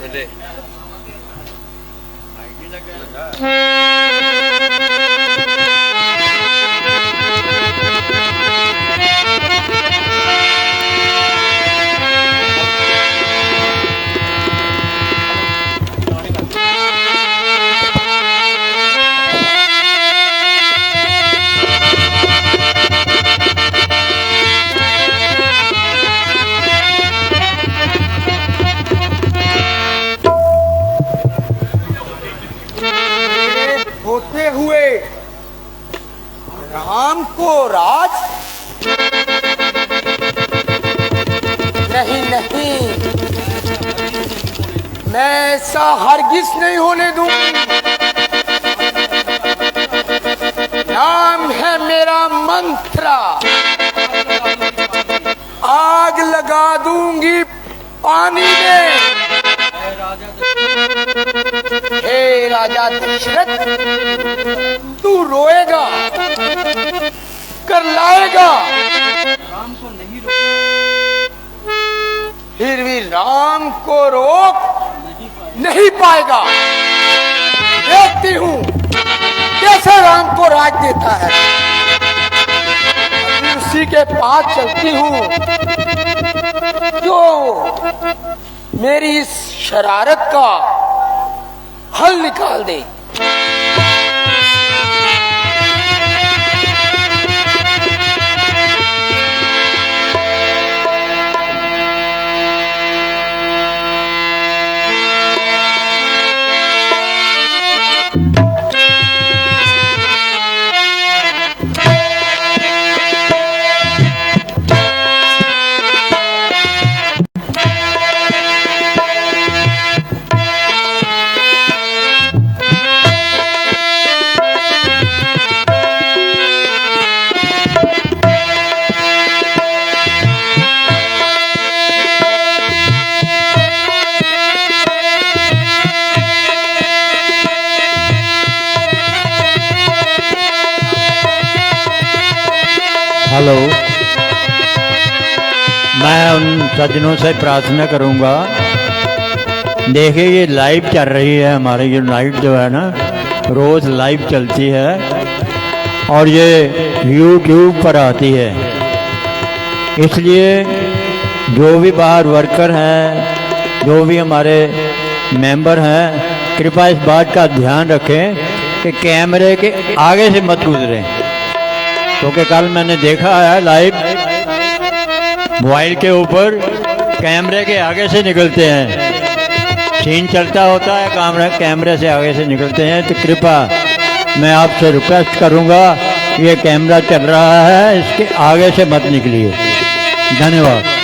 मिले। होते हुए राम को राज नहीं नहीं, मैं ऐसा हरगिज नहीं होने दूंगी। नाम है मेरा मंत्रा, आग लगा दूंगी पानी में। हे राजा दशरथ, तू रोएगा कर लाएगा, राम को नहीं रोक, फिर भी राम को रोक नहीं पाएगा। देखती हूँ कैसे राम को राज देता है। अभी उसी के पास चलती हूँ जो मेरी इस शरारत का हल निकाल दे। हेलो, मैं उन सज्जनों से प्रार्थना करूंगा, देखिए ये लाइव चल रही है, हमारी ये नाइट जो है ना रोज़ लाइव चलती है और ये यूट्यूब पर आती है। इसलिए जो भी बाहर वर्कर हैं, जो भी हमारे मेंबर हैं, कृपया इस बात का ध्यान रखें कि कैमरे के आगे से मत गुजरें, क्योंकि कल मैंने देखा है लाइव मोबाइल के ऊपर कैमरे के आगे से निकलते हैं, सीन चलता होता है, कैमरे से आगे से निकलते हैं। तो कृपया मैं आपसे रिक्वेस्ट करूंगा, ये कैमरा चल रहा है, इसके आगे से मत निकलिए। धन्यवाद।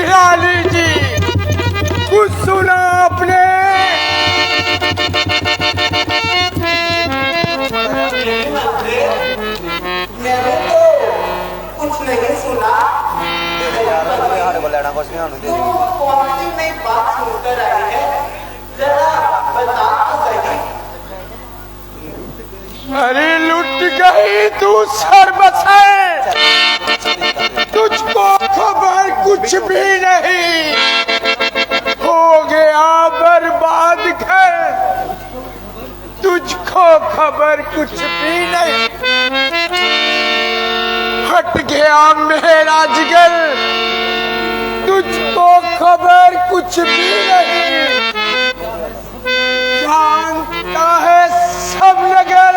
रानी जी, कुछ सुना आपने? मैंने तो कुछ नहीं सुना। कौन सी नई बात सुनकर आई है, जरा बता तो सही। अरे लुट गई तू सरबसे, तुझको खबर कुछ भी नहीं, हो गया बर्बाद घर, तुझको खबर कुछ भी नहीं। हट गया मेरा जिगर, तुझको खबर कुछ भी नहीं। जानता है सब नगर,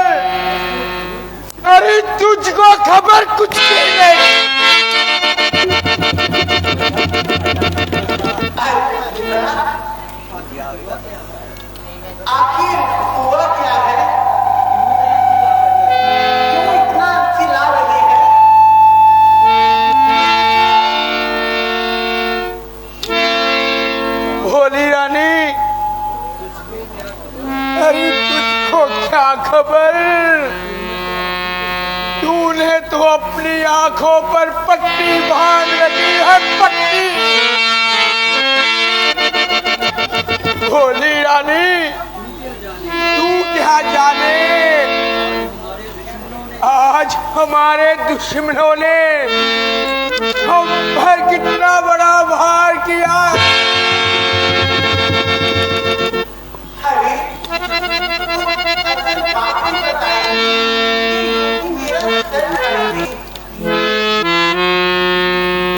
अरे तुझको खबर कुछ भी नहीं। आखिर हुआ क्या है, क्यों इतना चिल्ला रही है? भोली रानी, अरे तुझको क्या खबर, तूने आंखों पर पट्टी बांध रखी है, पट्टी। भोली रानी, तू क्या जाने आज हमारे दुश्मनों ने हम पर कितना बड़ा वार किया।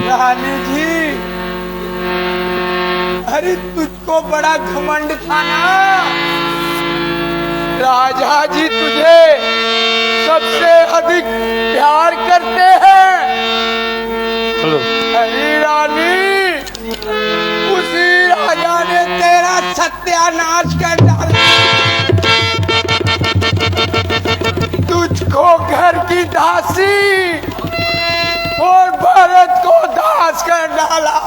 रानी जी, अरे तुझको बड़ा घमंड था ना, राजा जी तुझे सबसे अधिक प्यार करते हैं। अरे रानी, उसी राजा ने तेरा सत्यानाश कर डाला, तुझको घर की दासी और भरत को दास कर डाला।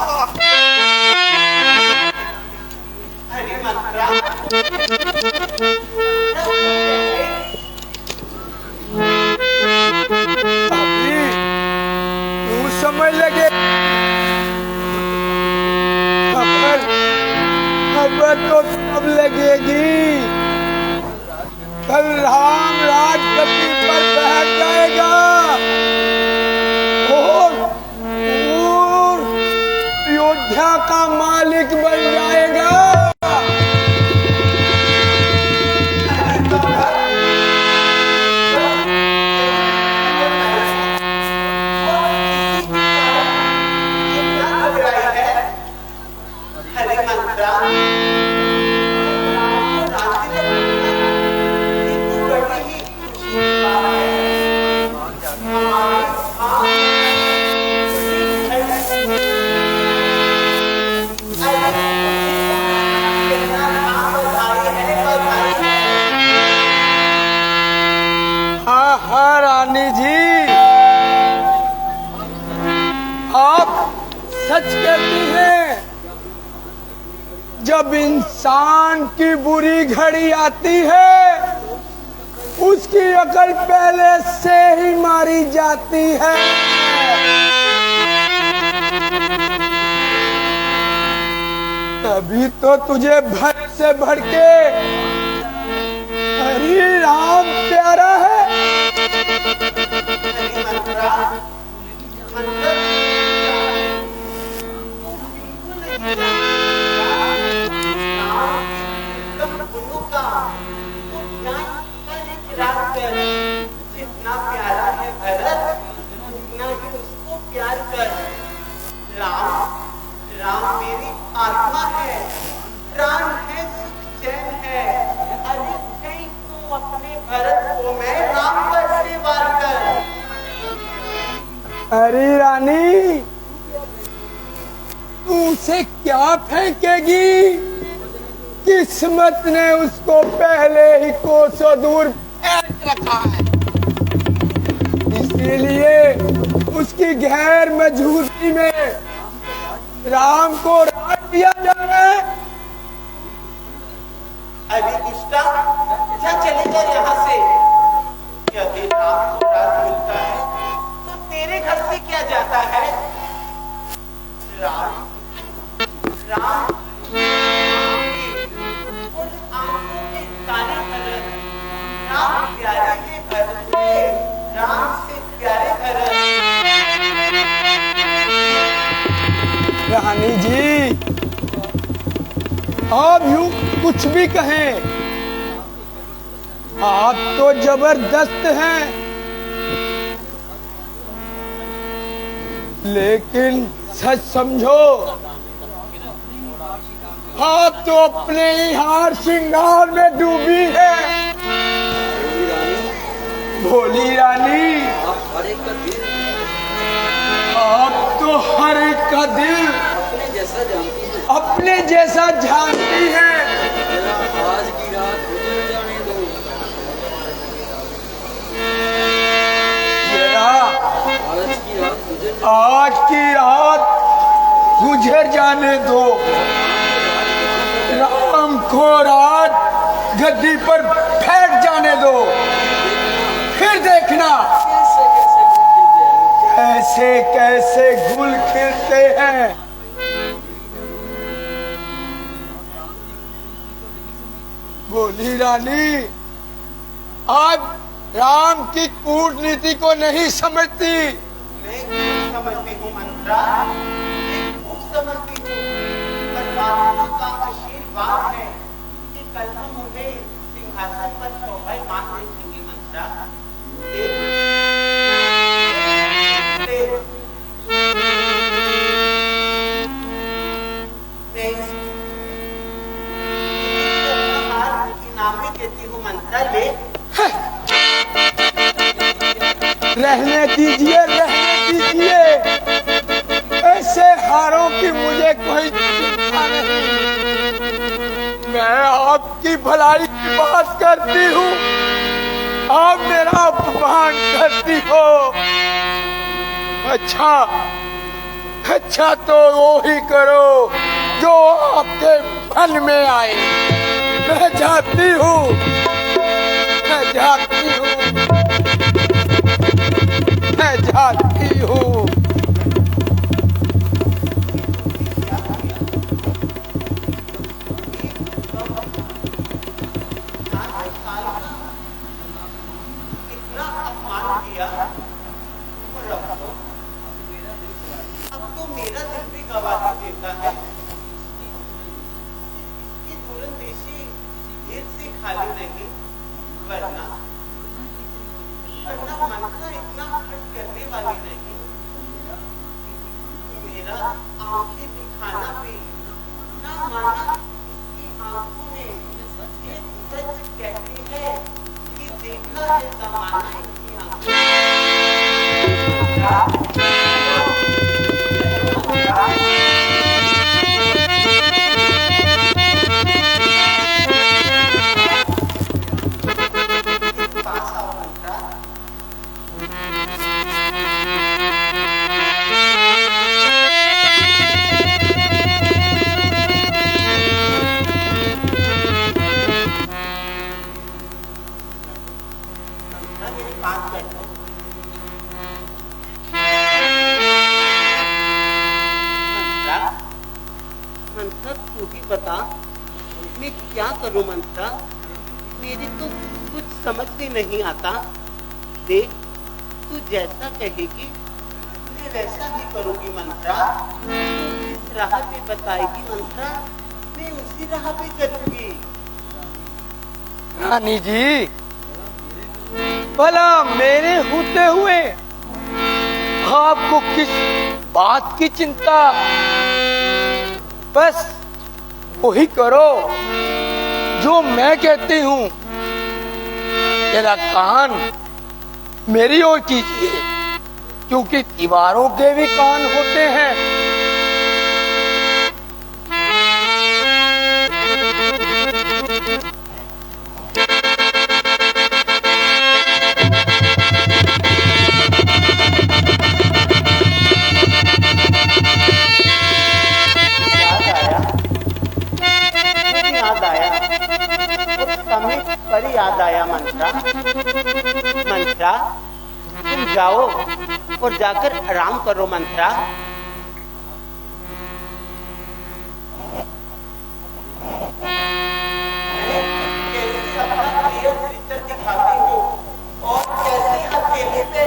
अभी तू समझ लगे, खबर तो तब लगेगी कल राम राजगद्दी पर बैठ जाएगा और अयोध्या का मालिक बन जाएगा। हाँ रानी जी, आप सच कहती हैं। जब इंसान की बुरी घड़ी आती है, उसकी अकल पहले से ही मारी जाती है। तभी तो तुझे भय से भर के हरि राम प्यारा है। जितना प्यारा है भरत, उतना ही उसको प्यार कर। राम मेरी आत्मा है, प्राण है, सुख चैन है। अरे कहीं तू अपने भरत को मैं राम पर से वार कर। अरे रानी, तू उसे क्या फेंकेगी? किस्मत ने उसको पहले ही कोसों दूर फेंक रखा है, इसीलिए उसकी गैर मजबूती में राम को राज दिया जा रहा है। अरे दुष्टा, जा चले जा यहाँ से। यदि राम को राज मिलता है तो तेरे घर से क्या जाता है? राम राम प्यारे है भरत के, राम से प्यारे भरत। रानी जी, आप यूं कुछ भी कहें, आप तो जबरदस्त हैं, लेकिन सच समझो, आप तो अपने ही हार श्रृंगार में डूबी है। भोली रानी, आप तो हर एक का दिल अपने जैसा जानती है। आज की रात गुजर जाने दो। आज की रात गुजर जाने दो। राम को राज गद्दी पर बैठ जाने दो, फिर देखना कैसे कैसे गुल खिलते हैं। बोली रानी, आप राम की कूटनीति को नहीं समझती। मैं खूब समझती हूँ मंत्रा, मैं खूब समझती हूँ, पर बाबा का आशीर्वाद है कि कल हम उन्हें सिंहासन पर शोभायमान देखेंगे मंत्रा। देख, देख, देख, अपना हार इनाम में देती हूँ मंत्रा। ले, रहने दीजिए, रहने दीजिए। ऐसे हारों की मुझे कोई चिंता नहीं। मैं आपकी भलाई की बात करती हूँ, आप मेरा अपमान करती हो। अच्छा अच्छा, तो वो ही करो जो आपके मन में आए। मैं जाती हूँ, मैं जाती हूँ, मैं जाती हूँ। इतना अपमान किया, और अब तो मेरा दिल भी गवाही देता है कि दूरंदेशी ढेर से खाली नहीं, वरना मंत्रा इतना हट करने वाली नहीं। मेरा आंखें दिखाना भी ना माना, इसकी आंखों में ये सच कहती है कि देखा है जमाना इनकी पास आओ मंत्रा। मेरे पास बैठो। मंत्रा, मंत्रा तू ही बता, मैं क्या करूं मंत्रा? मेरी तो कुछ समझ में नहीं आता। देख, तू जैसा कहेगी मैं वैसा ही करूंगी मंत्रा। तू जिस राह पे बताएगी मंत्रा, मैं उसी राह पे चलूंगी। रानी जी, भला मेरे होते हुए आपको किस बात की चिंता? बस वही करो जो मैं कहती हूँ। तेरा कान मेरी ओर कीजिए, क्योंकि दीवारों के भी कान होते हैं। याद आया, उस समय पर याद आया मंत्रा। मंत्रा, तुम जाओ और जाकर आराम करो मंत्रा। कैसे अपना रियल चरित्र दिखाती हूँ और कैसे अकेले पे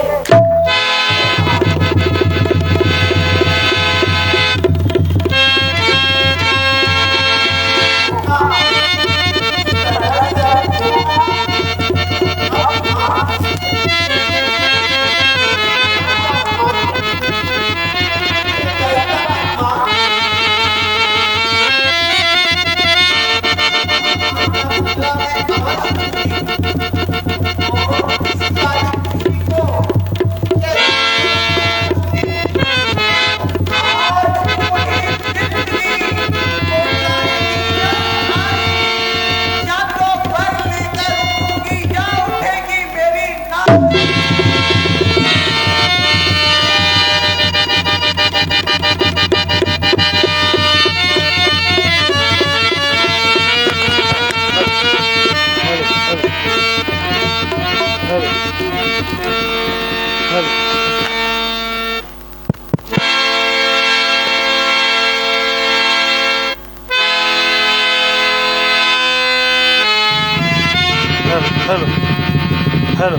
हेलो हेलो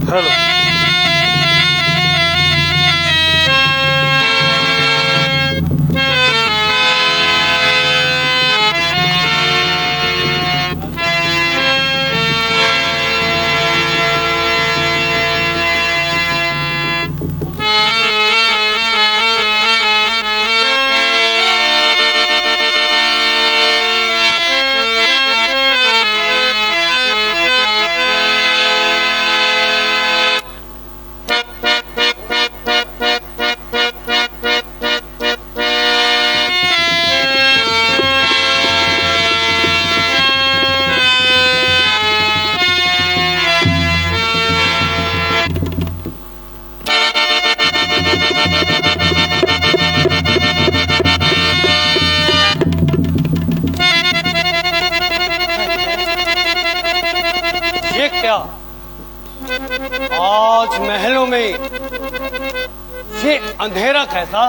हेलो ये क्या आज महलों में ये अंधेरा कैसा?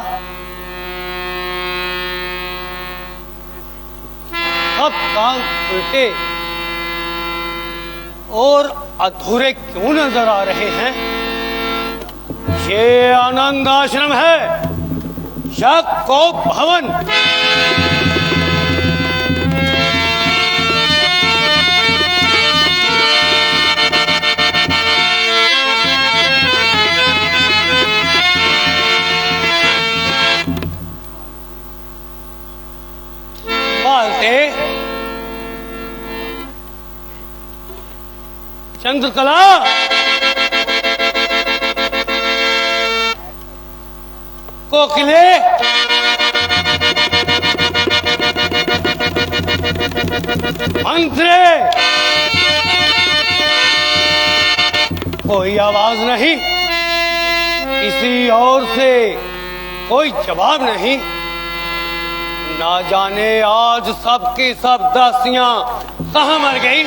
सब काम उल्टे और अधूरे क्यों नजर आ रहे हैं? ये आनंद आश्रम है या कोप भवन? चंद्रकला, कोकिले, मंत्रे, कोई आवाज नहीं, किसी और से कोई जवाब नहीं। ना जाने आज सबकी सब दासियां कहां मर गई।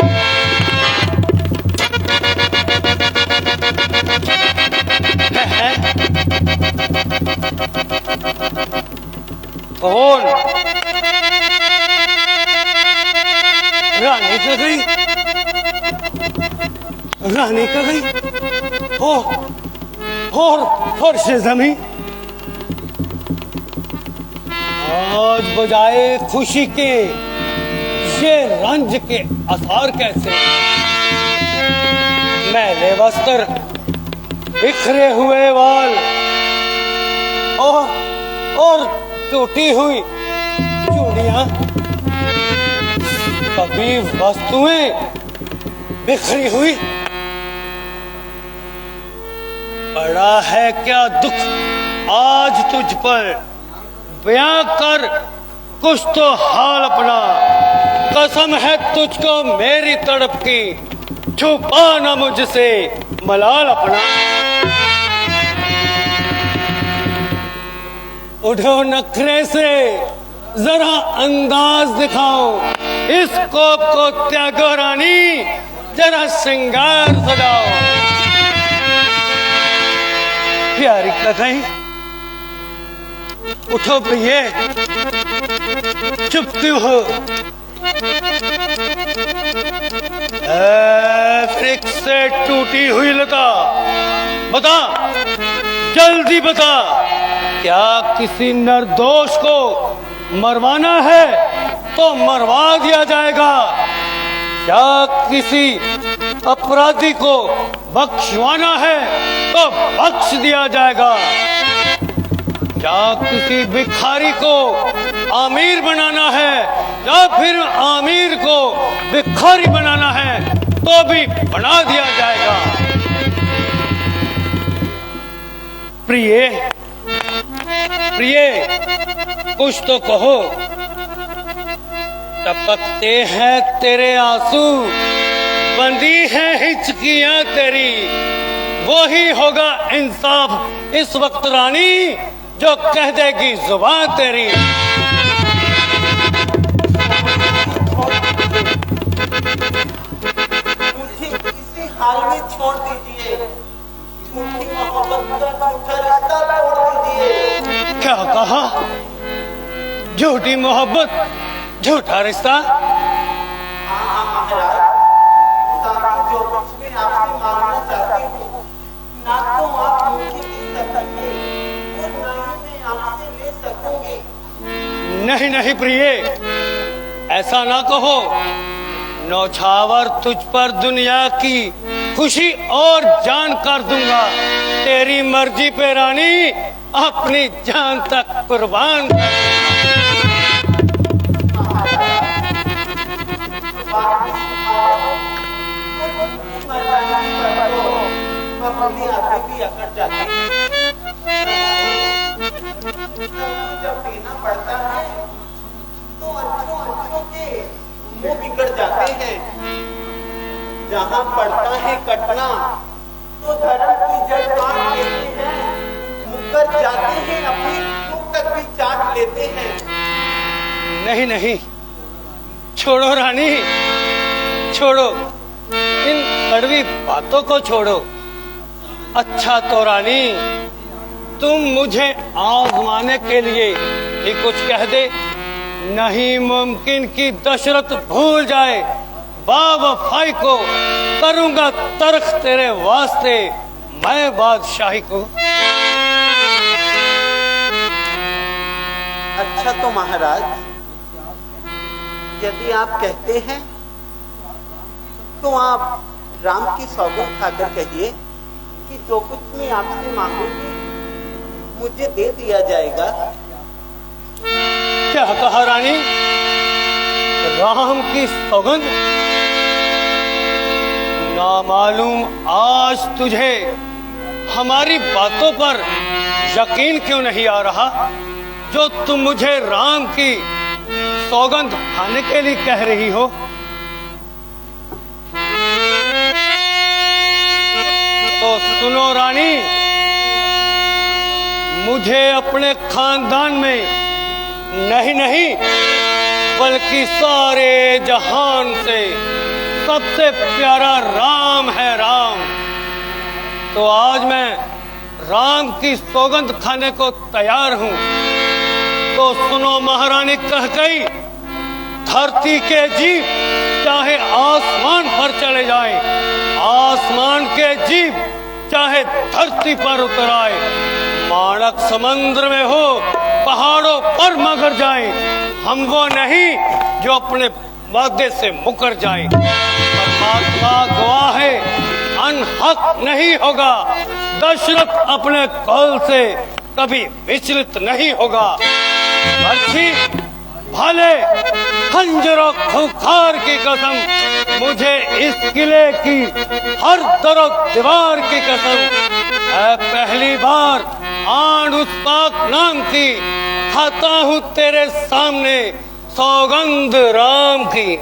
कौन? रानी का गई, रानी का गई और फर्श जमी। आज बजाए खुशी के ये रंज के आसार कैसे? मैले वस्त्र, बिखरे हुए वाल और टूटी हुई चूड़ियां, कभी वस्तुएं बिखरी हुई। बड़ा है क्या दुख आज तुझ पर, बयां कर कुछ तो हाल अपना। कसम है तुझको मेरी तड़प की, छुपा ना मुझसे मलाल अपना। उठो नखरे से जरा अंदाज दिखाओ, इस कोप को त्यागो रानी, जरा श्रृंगार सजाओ। प्यारी कथई, उठो प्रिय, चुप क्यों हो? वृक्ष से टूटी हुई लता, बता, जल्दी बता, क्या किसी निर्दोष को मरवाना है तो मरवा दिया जाएगा, या किसी अपराधी को बख्शवाना है तो बख्श दिया जाएगा, क्या किसी भिखारी को आमिर बनाना है या फिर आमिर को भिखारी बनाना है तो भी बना दिया जाएगा। प्रिय प्रिय, कुछ तो कहो। टपकते हैं तेरे आंसू, बंदी है हिचकियां तेरी, वो ही होगा इंसाफ इस वक्त रानी, जो कह देगी जुबान तेरी। मुझे इसी हाल में छोड़ दीजिए, झूठी मोहब्बत अपना झूठा रिश्ता तोड़ दीजिए। क्या कहा? झूठी मोहब्बत, झूठा रिश्ता? हाँ महाराज, ताकि जो कुछ मैं आपसे मांगना चाहती हूँ, ना तो आप मुझे दे सकेंगे और ना ही मैं आपसे ले सकूंगी। नहीं नहीं प्रिय, ऐसा ना कहो। नौछावर तुझ पर दुनिया की खुशी और जान कर दूंगा। तेरी मर्जी पे रानी, अपनी जान तक कुर्बान कर अपनी आंखें भी अकड़ जाती हैं। जब पीना पड़ता है तो अच्छों के मुंह बिगड़ जाते हैं। जहाँ पड़ता है कटना तो धर्म की जड़ काट लेते हैं, मुकर जाते हैं, अपनी मुख तक भी चाट लेते हैं। नहीं नहीं, छोड़ो रानी, छोड़ो इन कड़वी बातों को छोड़ो। अच्छा तो रानी, तुम मुझे आजमाने के लिए ही कुछ कह दे। नहीं मुमकिन कि दशरथ भूल जाए बावफाई को। करूंगा तरख तेरे वास्ते मैं बादशाही को। अच्छा तो महाराज, यदि आप कहते हैं तो आप राम की सौगंध खाकर कहिए कि जो कुछ मैं आपसे मांगूंगी मुझे दे दिया जाएगा। क्या कहा रानी? राम की सौगंध? नामालूम आज तुझे हमारी बातों पर यकीन क्यों नहीं आ रहा, जो तुम मुझे राम की सौगंध खाने के लिए कह रही हो? तो सुनो रानी, मुझे अपने खानदान में नहीं बल्कि सारे जहान से सबसे प्यारा राम है राम। तो आज मैं राम की सौगंध खाने को तैयार हूं। तो सुनो महारानी कह गई, धरती के जीव चाहे आसमान पर चले जाएं, आसमान के जीव चाहे धरती पर उतर आए, माणक समुद्र में हो पहाड़ों पर मगर जाए, हम वो नहीं जो अपने वादे से मुकर जाए। परमात्मा गवाह है, अनहक नहीं होगा। दशरथ अपने कौल से कभी विचलित नहीं होगा। बर्छी, भाले, खंजरों खूंखार की कसम, मुझे इस किले की हर तरफ दीवार की कसम, पहली बार आन उस पाक नाम की खाता हूँ तेरे सामने सौगंध राम की।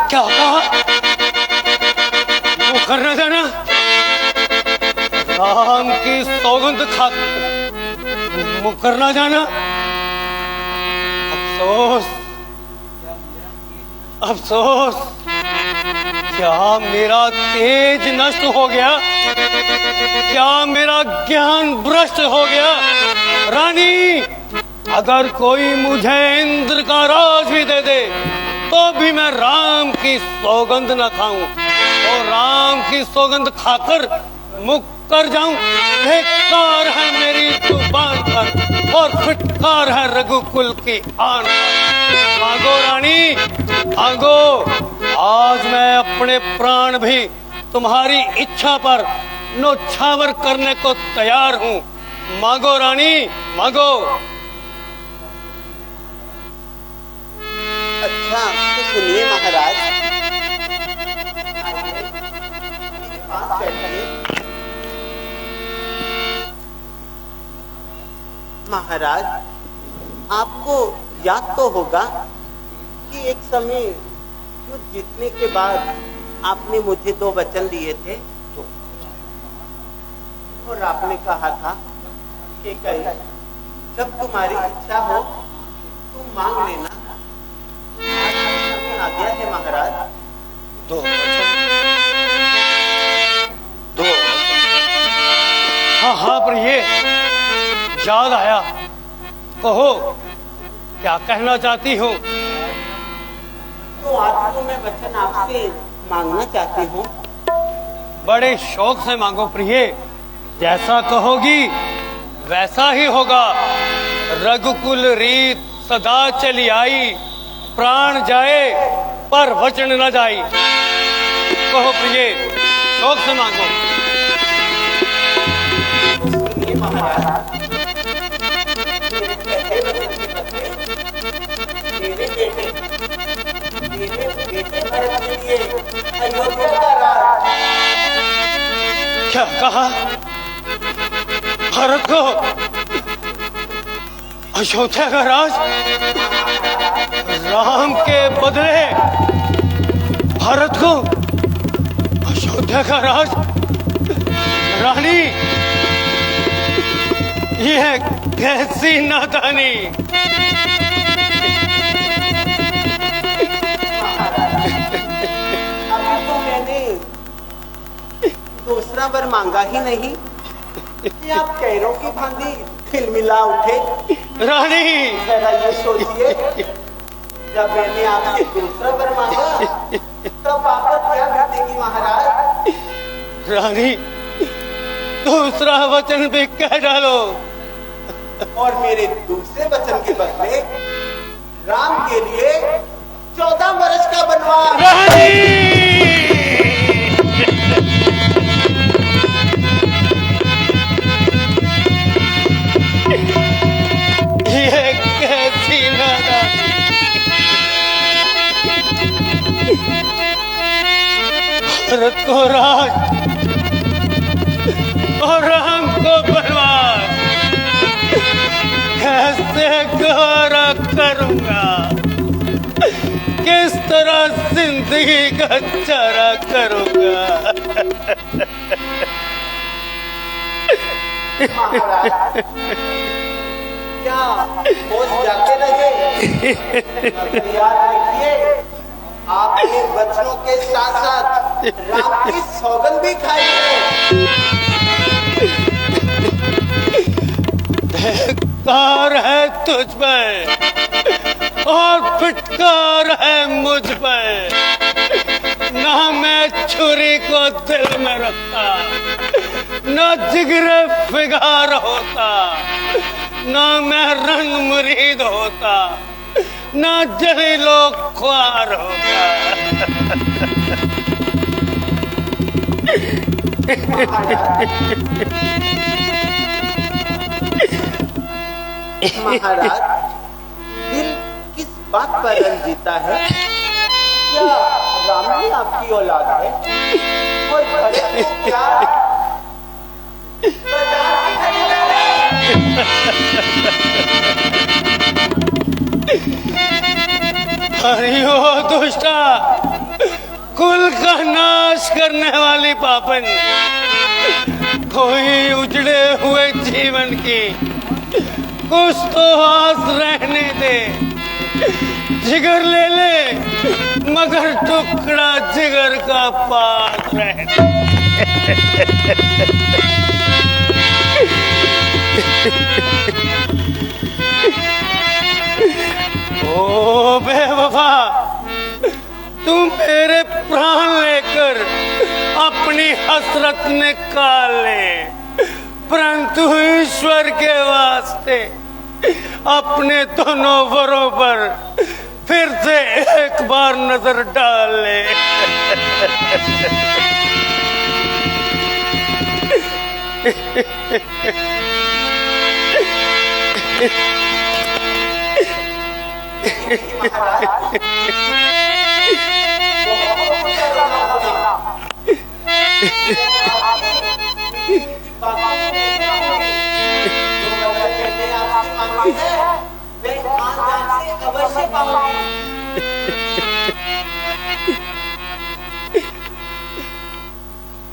क्या कहा? मुकर न जाना? राम की सौगंध खा मुकर न जाना? अफसोस अफसोस, क्या मेरा तेज नष्ट हो गया? क्या मेरा ज्ञान भ्रष्ट हो गया? रानी, अगर कोई मुझे इंद्र का राज भी दे दे तो भी मैं राम की सौगंध न खाऊं और राम की सौगंध खाकर मुकर जाऊं। धिक्कार है मेरी जुबान पर और फिटकार है रघुकुल की आन पर। मांगो रानी, मांगो। आज मैं अपने प्राण भी तुम्हारी इच्छा पर नौछावर करने को तैयार हूँ। मांगो रानी, मांगो। अच्छा तो सुनिए महाराज, महाराज आपको याद तो होगा कि एक समय युद्ध जीतने के बाद आपने मुझे 2 वचन दिए थे और आपने कहा था कि कहीं जब तुम्हारी इच्छा हो तुम मांग लेना। आज आ गया है महाराज? दो वचन। हाँ हाँ प्रिय, याद आया, कहो क्या कहना चाहती हो? तो आज तो मैं वचन आपसे मांगना चाहती हूँ। बड़े शौक से मांगो प्रिय, जैसा कहोगी वैसा ही होगा। रघुकुल रीत सदा चली आई, प्राण जाए पर वचन न जाई। कहो प्रिय, शौक से मांगो। सुनिए महाराज, मेरे बेटे भरत के लिए अयोध्या का राज। क्या कहा? भारत को अयोध्या का राज? राम के बदले भारत को अयोध्या का राज? रानी, यह कैसी नादानी! अभी तो मैंने दूसरा वर मांगा ही नहीं कि आप कैरों की भांति खिलमिला उठे। रानी, जरा ये सोचिए, जब मैंने आपसे दूसरा वर मांगा तब आपको क्या घटेगी महाराज? रानी, दूसरा वचन भी कह डालो। और मेरे दूसरे वचन के बदले राम के लिए 14 वर्ष का वनवास। रानी, ये कैसी नादानी! भारत को राज और राम को वनवास, कैसे गौरा करूंगा? किस तरह जिंदगी का चारा करूंगा? महाराज, क्या होश जाके लगे? याद रखिए, आपने बच्चों के साथ साथ राम की सौगंध भी खाई है। धिक्कार है तुझ पर और फिटकार है मुझ पर। ना मैं छुरी को दिल में रखता, ना जिगरे फिगार होता, ना मैं रंग मुरीद होता, ना जलीलो ख्वार होता। महाराज, दिल किस बात पर रंजीता है? क्या राम ही आपकी औलाद है? और भरत को क्या अरे ओ दुष्टा, कुल का नाश करने वाली पापन, कोई उजड़े हुए जीवन की कुछ तो आस रहने दे। जिगर ले ले मगर टुकड़ा जिगर का पास रहने। ओ बेवफा, तू मेरे प्राण लेकर अपनी हसरत निकाल ले, परंतु ईश्वर के वास्ते अपने दोनों वरों पर फिर से एक बार नजर डाल ले।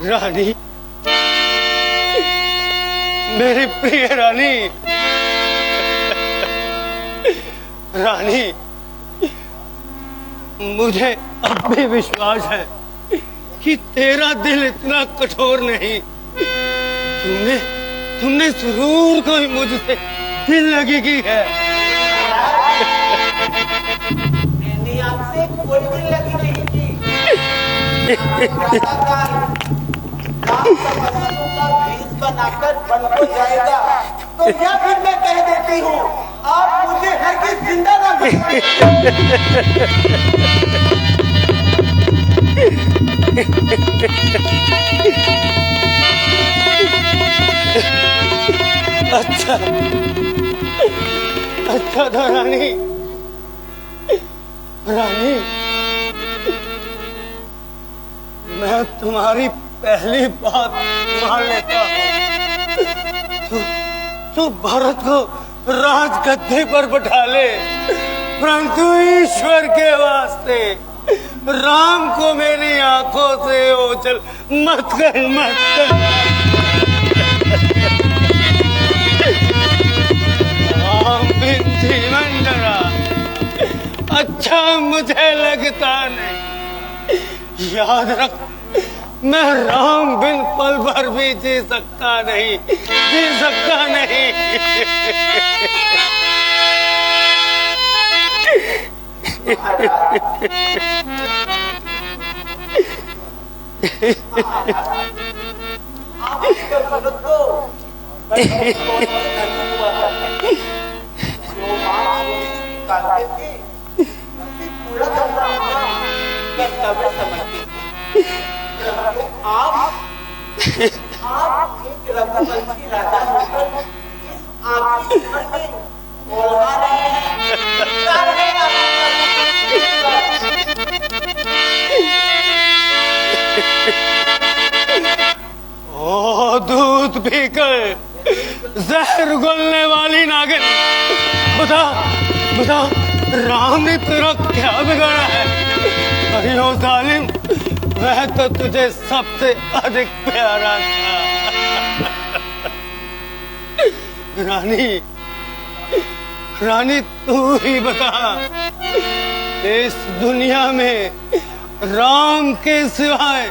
रानी, मेरी प्रिय रानी, रानी, मुझे अब भी विश्वास है कि तेरा दिल इतना कठोर नहीं। तुमने जरूर कोई मुझसे दिल लगी की है। मैंने आपसे कोई दिल लगी नहीं की। का भेष बनाकर बन हो जाएगा तो या फिर मैं कह देती हूँ आप मुझे हरगिज़ जिंदा ना मिलें। अच्छा था रानी। मैं तुम्हारी पहली बात मान लेता हूँ। तू भरत को राजगद्दी पर बैठा ले, परंतु ईश्वर के वास्ते राम को मेरी आंखों से ओझल मत कर। राम बिन जीवन जरा अच्छा मुझे लगता नहीं। याद रख, मैं राम बिन पल भर भी जी सकता नहीं। आप एक रघुवंशी राजा होकर इस आखिरी उम्र में बोलवा रहे हैं। ओ दूध पीकर जहर उगलने वाली नागिन, बता राम ने तेरा क्या बिगाड़ा है? अरे ओ जालिम, वह तो तुझे सबसे अधिक प्यारा था। रानी तू ही बता, इस दुनिया में राम के सिवाय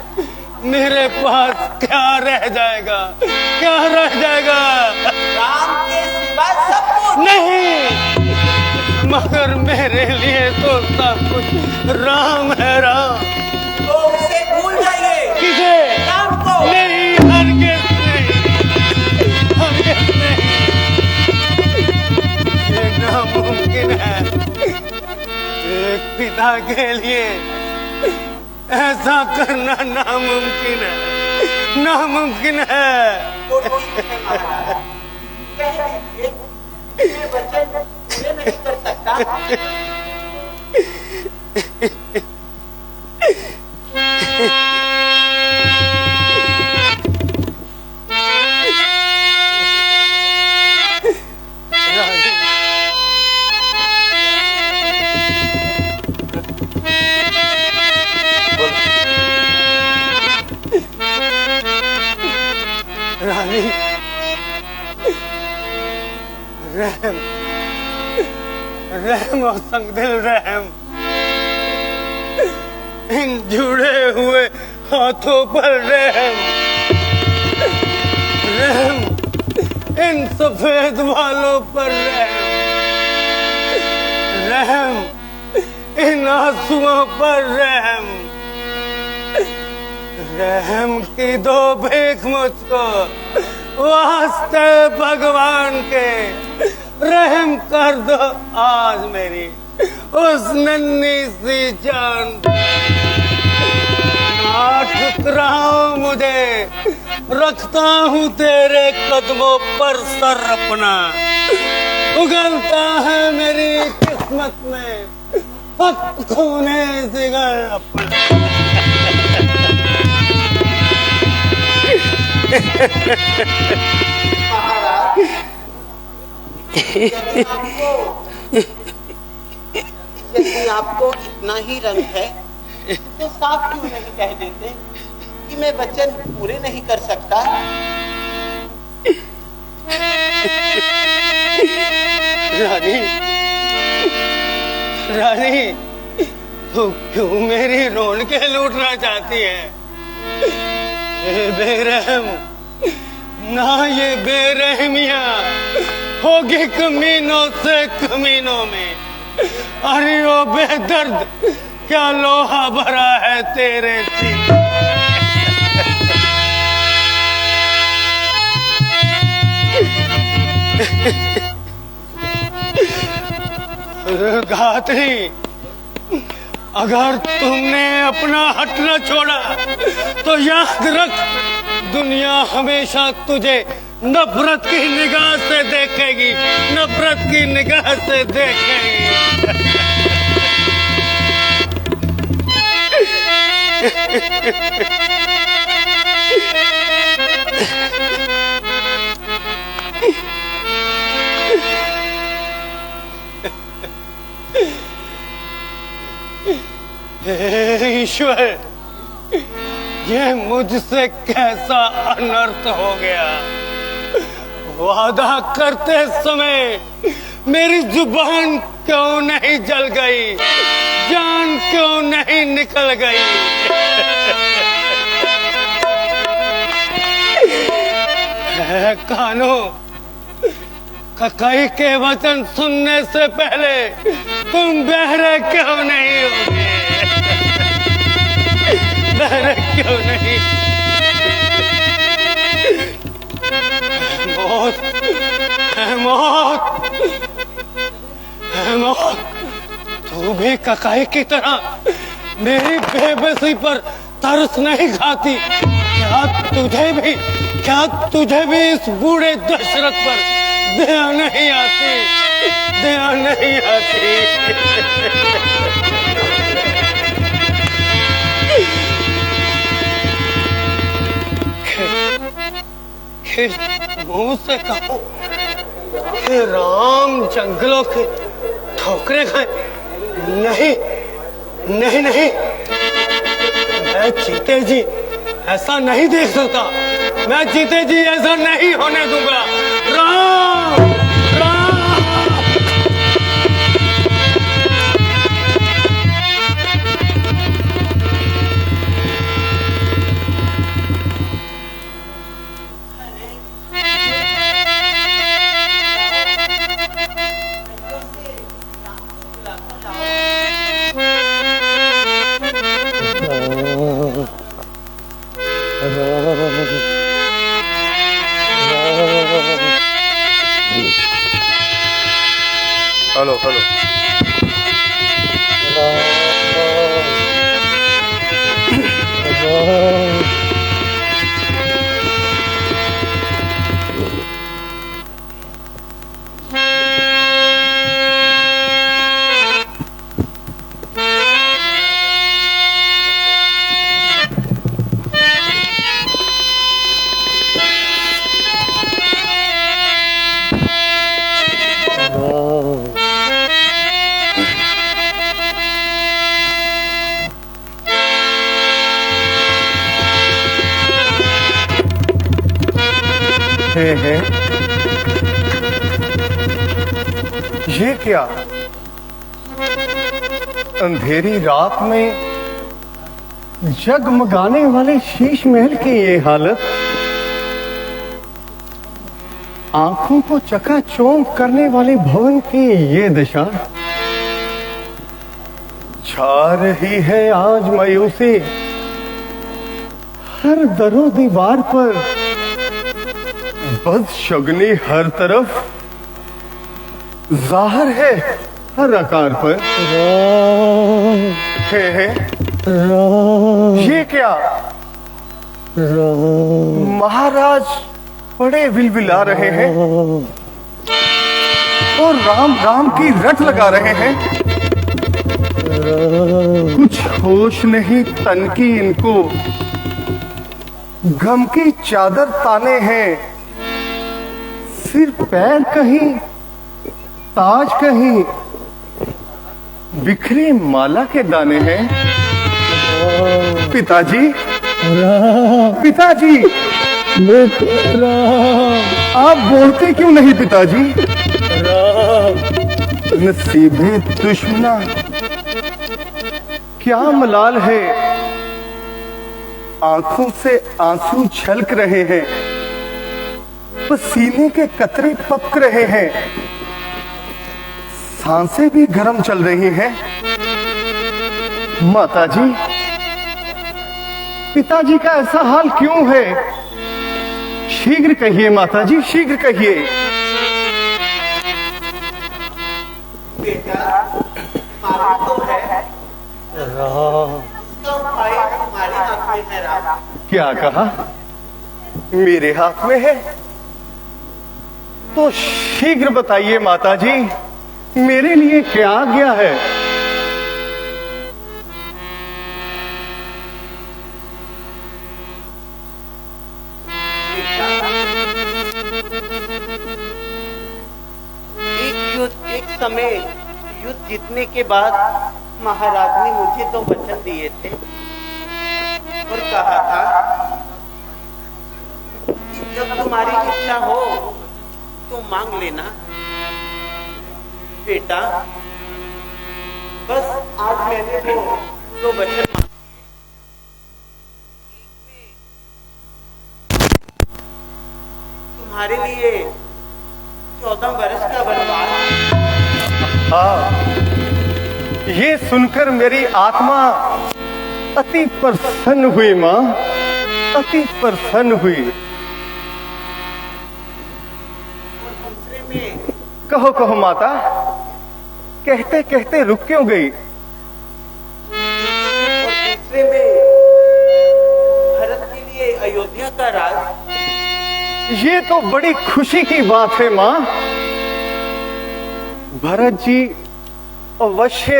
मेरे पास क्या रह जाएगा? राम के सिवाय सब कुछ नहीं, मगर मेरे लिए तो सब कुछ राम है। राम तो उसे भूल जाइए। किसे? राम को नहीं, हरगिज़ नहीं। ये नामुमकिन है। एक पिता के लिए ऐसा करना नामुमकिन है। तो ठीक है महाराज, कह दीजिए ये वचन पूरे नहीं कर सकता। रानी, रहम और संगदिल रहम, इन जुड़े हुए हाथों पर रहम, इन सफेद बालों पर रहम, इन आंसुओं पर रहम की दो भीख मुझको, वास्ते भगवान के रहम कर दो आज मेरी उस नन्ही सी जान। ना ठुकराओ मुझे, रखता हूँ तेरे कदमों पर सर अपना। उगलता है मेरी किस्मत में फक्त खूने जिगर अपना। यदि आपको इतना ही रंग है तो साफ क्यों नहीं कह देते कि मैं वचन पूरे नहीं कर सकता? रानी, तू क्यों मेरी रौनकें लूटना चाहती है? ये बेरहम ना, ये बेरहमियां होगी कमीनों से कमीनों में। अरे ओ बेदर्द, क्या लोहा भरा है तेरे सीने? गात्री, अगर तुमने अपना हट न छोड़ा तो याद रख, दुनिया हमेशा तुझे नफरत की निगाह से देखेगी, नफरत की निगाह से देखेगी। हे ईश्वर, ये मुझसे कैसा अनर्थ हो गया। वादा करते समय मेरी जुबान क्यों नहीं जल गई, जान क्यों नहीं निकल गई? है कान्हो, ककाई के वचन सुनने से पहले तुम बहरे क्यों नहीं होगे? बहरे क्यों नहीं? मौत, मौत, मौत, तू भी ककाई की तरह मेरी बेबसी पर तरस नहीं खाती? क्या तुझे भी इस बूढ़े दशरथ पर दया नहीं आती? दया नहीं आती? मुंह से कहो कि राम जंगलों के ठोकरे खाए? नहीं नहीं नहीं, मैं जीते जी ऐसा नहीं देख सकता। मैं जीते जी ऐसा नहीं होने दूंगा। राम, राम। Hello hello. है ये क्या? अंधेरी रात में जगमगाने वाले शीश महल की ये हालत, आंखों को चकाचौंध करने वाले भवन की ये दशा, छा रही है आज मायूसी हर दरो दीवार पर, बदशगुनी हर तरफ जाहिर है हर आकार पर। है ये क्या? महाराज बड़े विलविला रहे हैं और राम राम की रट लगा रहे हैं। कुछ होश नहीं तन की इनको, गम की चादर ताने हैं, सिर पैर कहीं, ताज कहीं, बिखरी माला के दाने हैं। पिताजी, पिताजी, आप बोलते क्यों नहीं पिताजी? नसीबे दुश्मना क्या मलाल है, आंखों से आंसू छलक रहे हैं, पसीने के कतरे टपक रहे हैं, सांसें भी गर्म चल रही हैं। माताजी, पिताजी का ऐसा हाल क्यों है? शीघ्र कहिए माताजी, शीघ्र कहिए। बेटा, मालूम तो है इसका उपाय तुम्हारे हाथ में है राम। क्या कहा? मेरे हाथ में है? तो शीघ्र बताइए माताजी, मेरे लिए क्या आज्ञा है? एक समय युद्ध जीतने के बाद महाराज ने मुझे 2 वचन दिए थे और कहा था कि जब तुम्हारी इच्छा हो तो मांग लेना। बेटा, बस आज मैंने वो 2 वचन मांगे। एक में तुम्हारे लिए 14 वर्ष का वनवास। हाँ, ये सुनकर मेरी आत्मा अति प्रसन्न हुई माँ, अति प्रसन्न हुई। दूसरे में कहो कहो माता, कहते कहते रुक क्यों गई? और दूसरे में भरत के लिए अयोध्या का राज। ये तो बड़ी खुशी की बात है माँ। भरत जी अवश्य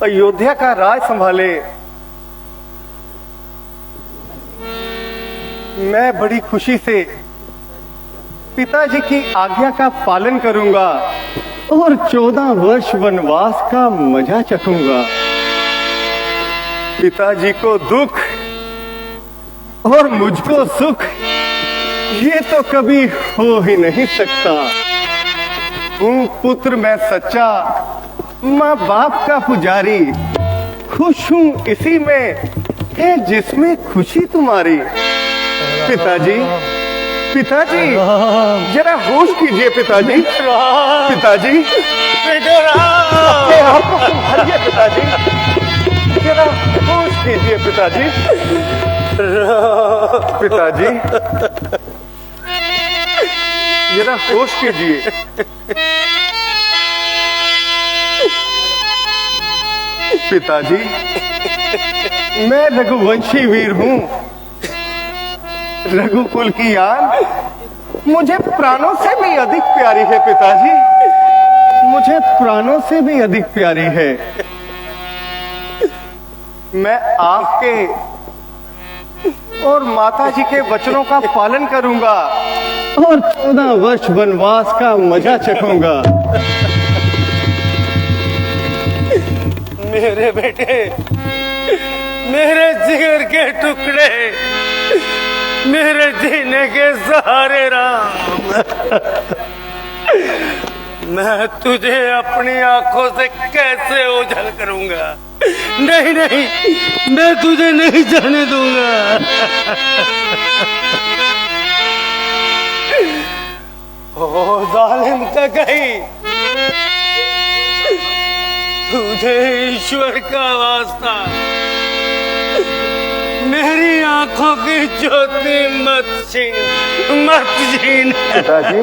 अयोध्या का राज संभाले। मैं बड़ी खुशी से पिताजी की आज्ञा का पालन करूंगा और 14 वर्ष वनवास का मजा चखूंगा। पिताजी को दुख और मुझको सुख, ये तो कभी हो ही नहीं सकता। हूँ पुत्र मैं सच्चा, माँ बाप का पुजारी, खुश हूँ इसी में है जिसमें खुशी तुम्हारी। पिताजी, पिताजी, जरा होश कीजिए पिताजी। पिताजी, अपने आप को संभालिए पिताजी, जरा होश कीजिए पिताजी। पिताजी, जरा होश कीजिए। पिताजी, मैं रघुवंशी वीर हूँ, रघुकुल की आन मुझे प्राणों से भी अधिक प्यारी है पिताजी, मुझे प्राणों से भी अधिक प्यारी है। मैं आपके और माताजी के वचनों का पालन करूंगा और 14 वर्ष वनवास का मजा चखूंगा। मेरे बेटे, मेरे जिगर के टुकड़े, मेरे जीने के सहारे राम, मैं तुझे अपनी आंखों से कैसे ओझल करूंगा? नहीं नहीं, मैं तुझे नहीं जाने दूंगा। ओ जालिम का कहीं, तुझे ईश्वर का वास्ता मेरी आंखों की ज्योति मत छीन, मत छीन। पिताजी,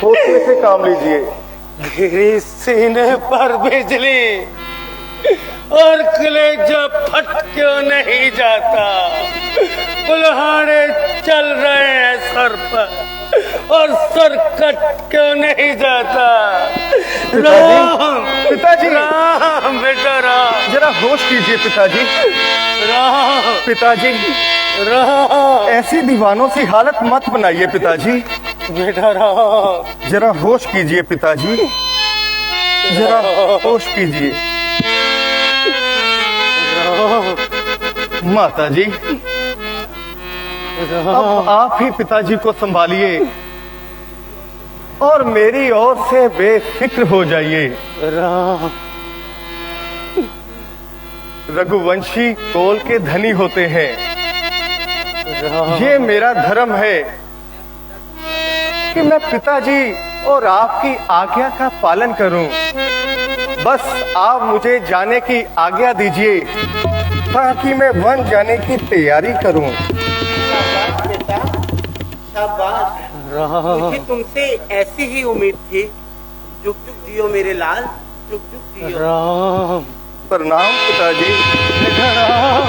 हौसले से काम लीजिए। गिरी सीने पर बिजली और कलेजा फट क्यों नहीं जाता? कुल्हाड़े चल रहे हैं सर पर और सर कट क्यों नहीं जाता? राम, पिताजी, राम बेटा राम, जरा होश कीजिए पिताजी। राम, पिताजी, राम, ऐसी दीवानों सी हालत मत बनाइए पिताजी। बेटा राम, जरा होश कीजिए पिताजी, जरा होश कीजिए। माताजी, अब आप ही पिताजी को संभालिए। और मेरी ओर से बेफिक्र हो जाइए। राम रघुवंशी कोल के धनी होते हैं, राम ये मेरा धर्म है कि मैं पिताजी और आपकी आज्ञा का पालन करूं। बस आप मुझे जाने की आज्ञा दीजिए ताकि मैं वन जाने की तैयारी करूं। शाबाश बेटा, शाबाश। राम मुझे तुमसे ऐसी ही उम्मीद थी। जुग जुग जियो मेरे लाल, जुग जुग जियो। राम प्रणाम पिताजी। राम